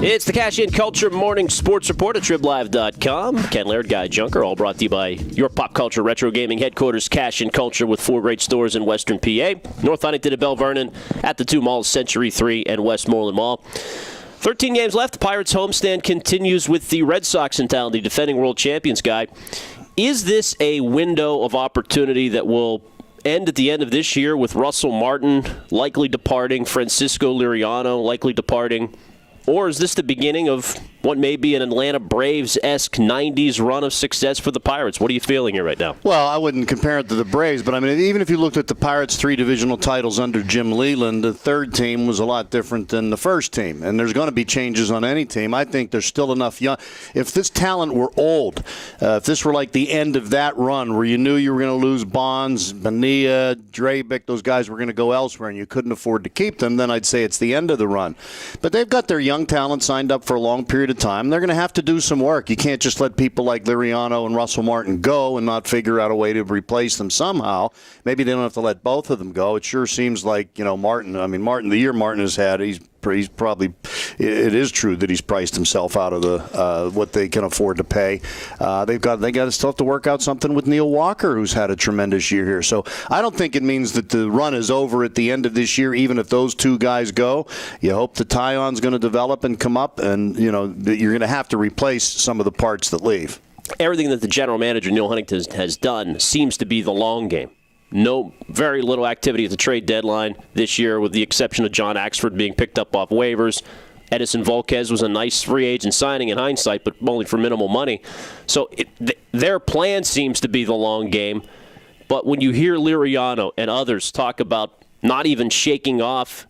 It's the Cash In Culture Morning Sports Report at TribLIVE.com. Ken Laird, Guy Junker, all brought to you by your pop culture retro gaming headquarters, Cash In Culture, with 4 great stores in Western PA. North Huntington and Bell Vernon at the 2 malls, Century 3 and Westmoreland Mall. 13 games left. The Pirates homestand continues with the Red Sox in town, the defending world champions, Guy. Is this a window of opportunity that will end at the end of this year with Russell Martin likely departing, Francisco Liriano likely departing? Or is this the beginning of what may be an Atlanta Braves-esque 90s run of success for the Pirates? What are you feeling here right now? Well, I wouldn't compare it to the Braves, but I mean, even if you looked at the Pirates' 3 divisional titles under Jim Leyland, the third team was a lot different than the first team. And there's going to be changes on any team. I think there's still enough young. If this talent were old, if this were like the end of that run where you knew you were going to lose Bonds, Bonilla, Drabick, those guys were going to go elsewhere and you couldn't afford to keep them, then I'd say it's the end of the run. But they've got their young talent signed up for a long period of time. They're going to have to do some work. You can't just let people like Liriano and Russell Martin go and not figure out a way to replace them somehow. Maybe they don't have to let both of them go. It sure seems like, Martin, the year Martin has had, he's probably, it is true that he's priced himself out of the what they can afford to pay. They got to still have to work out something with Neil Walker, who's had a tremendous year here. So I don't think it means that the run is over at the end of this year, even if those 2 guys go. You hope the Tion's going to develop and come up, and you're going to have to replace some of the parts that leave. Everything that the general manager, Neil Huntington, has done seems to be the long game. Very little activity at the trade deadline this year, with the exception of John Axford being picked up off waivers. Edison Volquez was a nice free agent signing in hindsight, but only for minimal money. So their plan seems to be the long game. But when you hear Liriano and others talk about not even shaking off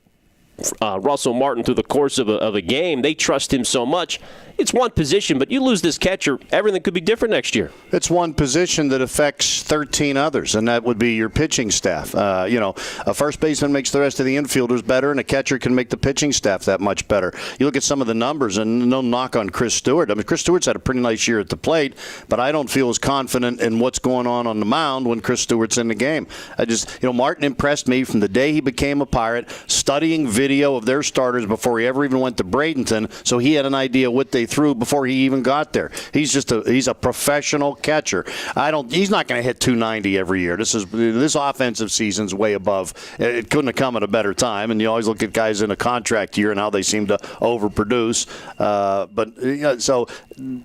Russell Martin through the course of a game, they trust him so much. It's one position, but you lose this catcher, everything could be different next year. It's one position that affects 13 others, and that would be your pitching staff. A first baseman makes the rest of the infielders better, and a catcher can make the pitching staff that much better. You look at some of the numbers, and no knock on Chris Stewart. I mean, Chris Stewart's had a pretty nice year at the plate, but I don't feel as confident in what's going on the mound when Chris Stewart's in the game. Martin impressed me from the day he became a Pirate, studying video of their starters before he ever even went to Bradenton, so he had an idea what they threw before he even got there. He's a professional catcher. He's not going to hit 290 every year. This offensive season's way above. It couldn't have come at a better time, and you always look at guys in a contract year and how they seem to overproduce. So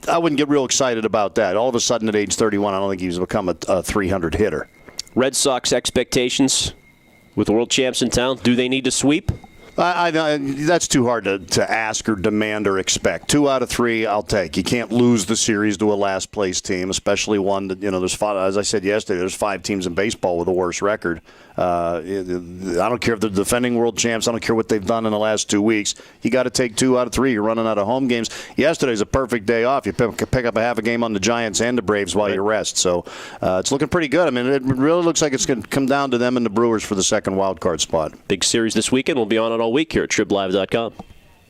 I wouldn't get real excited about that. All of a sudden at age 31, I don't think he's become a 300 hitter. Red Sox expectations with world champs in town, do they need to sweep? That's too hard to ask or demand or expect. 2 out of 3, I'll take. You can't lose the series to a last-place team, especially one that, there's 5, as I said yesterday, there's 5 teams in baseball with a worse record. I don't care if they're defending world champs. I don't care what they've done in the last 2 weeks. You got to take 2 out of 3. You're running out of home games. Yesterday's a perfect day off. You pick up a half a game on the Giants and the Braves while you rest. So it's looking pretty good. I mean, it really looks like it's going to come down to them and the Brewers for the second wild card spot. Big series this weekend. We'll be on it all week here at TribLIVE.com.